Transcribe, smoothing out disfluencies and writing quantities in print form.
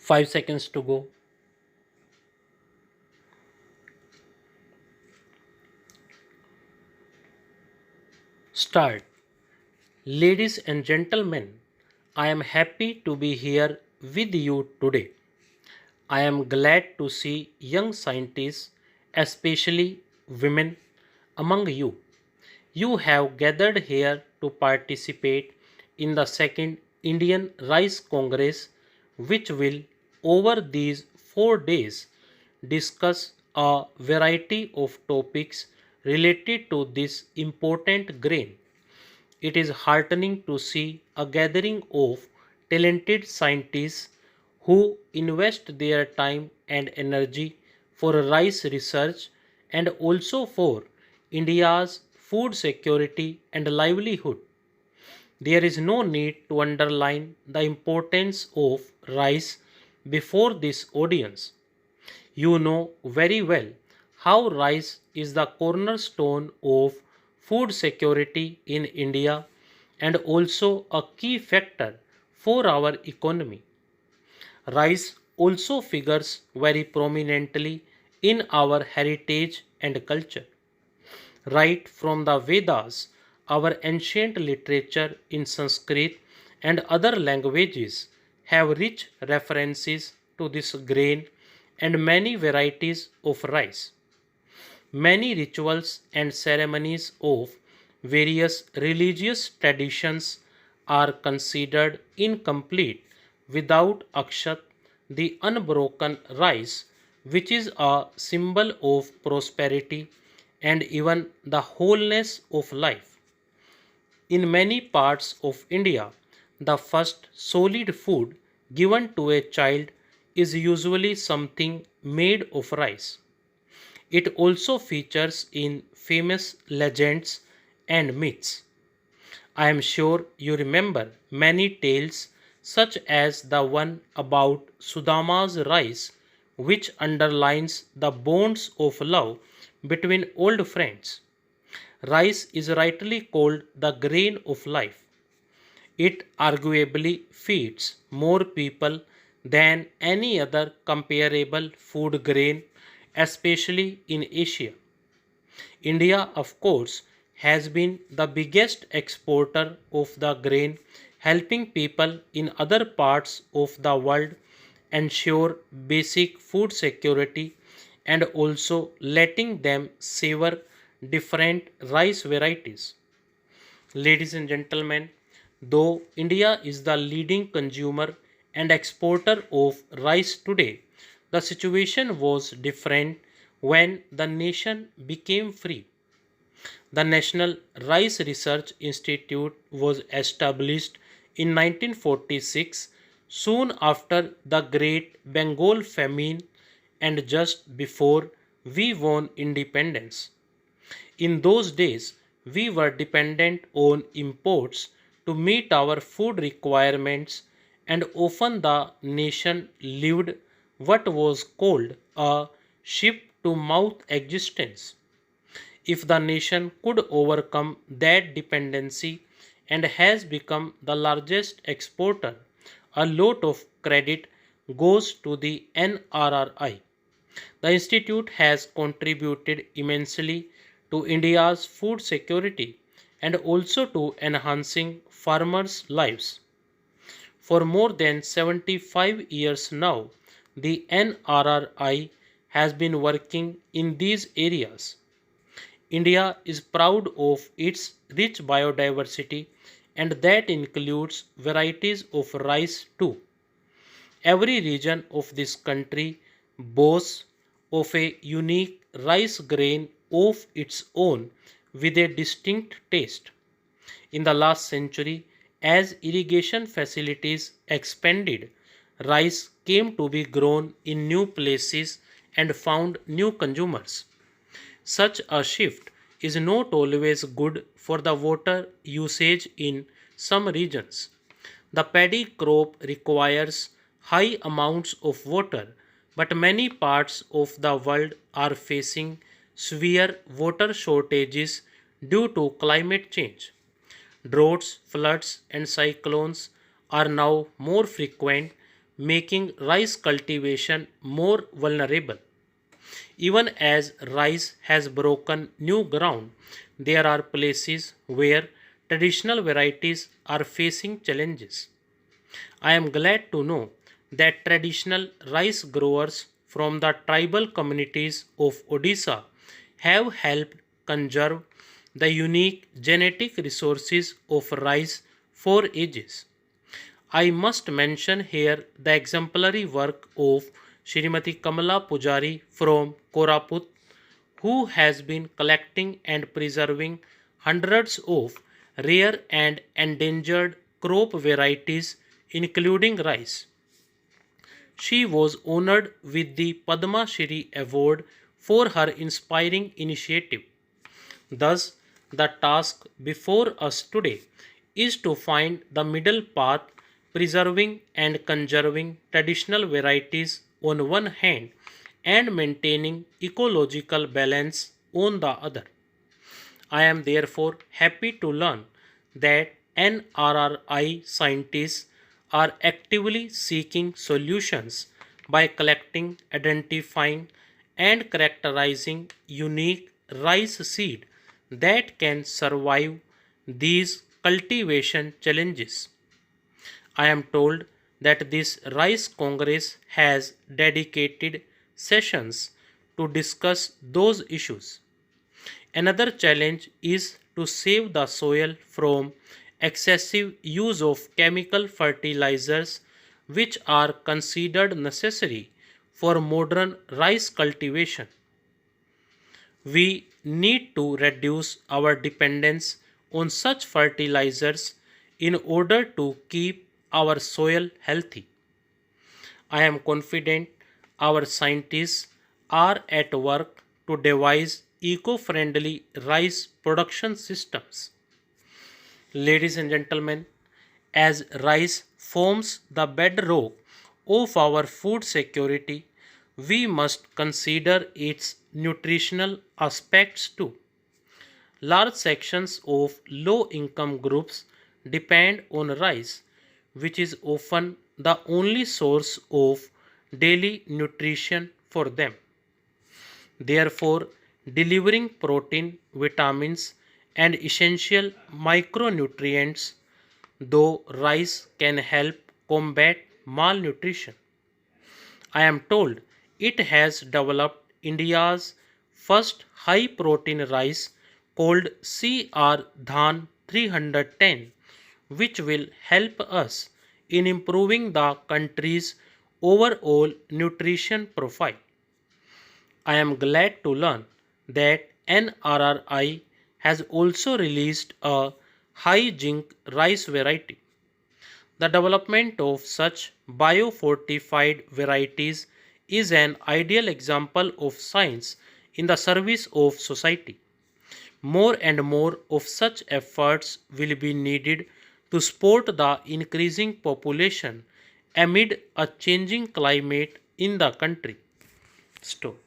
5 seconds to go. Start. Ladies and gentlemen, I am happy to be here with you today. I am glad to see young scientists, especially women, among you. You have gathered here to participate in the second Indian Rice Congress, which will, over these 4 days, discuss a variety of topics related to this important grain. It is heartening to see a gathering of talented scientists who invest their time and energy for rice research and also for India's food security and livelihood. There is no need to underline the importance of rice before this audience. You know very well how rice is the cornerstone of food security in India and also a key factor for our economy. Rice also figures very prominently in our heritage and culture. Right from the Vedas, our ancient literature in Sanskrit and other languages have rich references to this grain and many varieties of rice. Many rituals and ceremonies of various religious traditions are considered incomplete without akshat, the unbroken rice, which is a symbol of prosperity and even the wholeness of life. In many parts of India, the first solid food given to a child is usually something made of rice. It also features in famous legends and myths. I am sure you remember many tales, such as the one about Sudama's rice, which underlines the bonds of love between old friends. Rice is rightly called the grain of life. It arguably feeds more people than any other comparable food grain, especially in Asia. India, of course, has been the biggest exporter of the grain, helping people in other parts of the world ensure basic food security and also letting them savor different rice varieties. Ladies and gentlemen, though India is the leading consumer and exporter of rice today, the situation was different when the nation became free. The National Rice Research Institute was established in 1946, soon after the Great Bengal famine and just before we won independence. In those days, we were dependent on imports to meet our food requirements, and often the nation lived what was called a ship to mouth existence. If the nation could overcome that dependency and has become the largest exporter, a lot of credit goes to the NRRI. The institute has contributed immensely to India's food security and also to enhancing farmers' lives. For more than 75 years now, the NRRI has been working in these areas. India is proud of its rich biodiversity, and that includes varieties of rice too. Every region of this country boasts of a unique rice grain of its own with a distinct taste. In the last century, as irrigation facilities expanded, rice came to be grown in new places and found new consumers. Such a shift is not always good for the water usage in some regions. The paddy crop requires high amounts of water, but many parts of the world are facing severe water shortages due to climate change. Droughts, floods, and cyclones are now more frequent, making rice cultivation more vulnerable. Even as rice has broken new ground, there are places where traditional varieties are facing challenges. I am glad to know that traditional rice growers from the tribal communities of Odisha have helped conserve the unique genetic resources of rice for ages. I must mention here the exemplary work of Srimati Kamala Pujari from Koraput, who has been collecting and preserving hundreds of rare and endangered crop varieties, including rice. She was honored with the Padma Shri Award for her inspiring initiative. Thus, the task before us today is to find the middle path, preserving and conserving traditional varieties on one hand and maintaining ecological balance on the other. I am therefore happy to learn that NRRI scientists are actively seeking solutions by collecting, identifying, and characterizing unique rice seed that can survive these cultivation challenges. I am told that this Rice Congress has dedicated sessions to discuss those issues. Another challenge is to save the soil from excessive use of chemical fertilizers, which are considered necessary for modern rice cultivation. We need to reduce our dependence on such fertilizers in order to keep our soil healthy. I am confident our scientists are at work to devise eco friendly rice production systems. Ladies and gentlemen, as rice forms the bedrock of our food security, we must consider its nutritional aspects too. Large sections of low income groups depend on rice, which is often the only source of daily nutrition for them. Therefore, delivering protein, vitamins, and essential micronutrients, though rice can help combat malnutrition. I am told it has developed India's first high protein rice called CR Dhan 310, which will help us in improving the country's overall nutrition profile. I am glad to learn that NRRI has also released a high zinc rice variety. The development of such biofortified varieties is an ideal example of science in the service of society. More and more of such efforts will be needed to support the increasing population amid a changing climate in the country. Stop.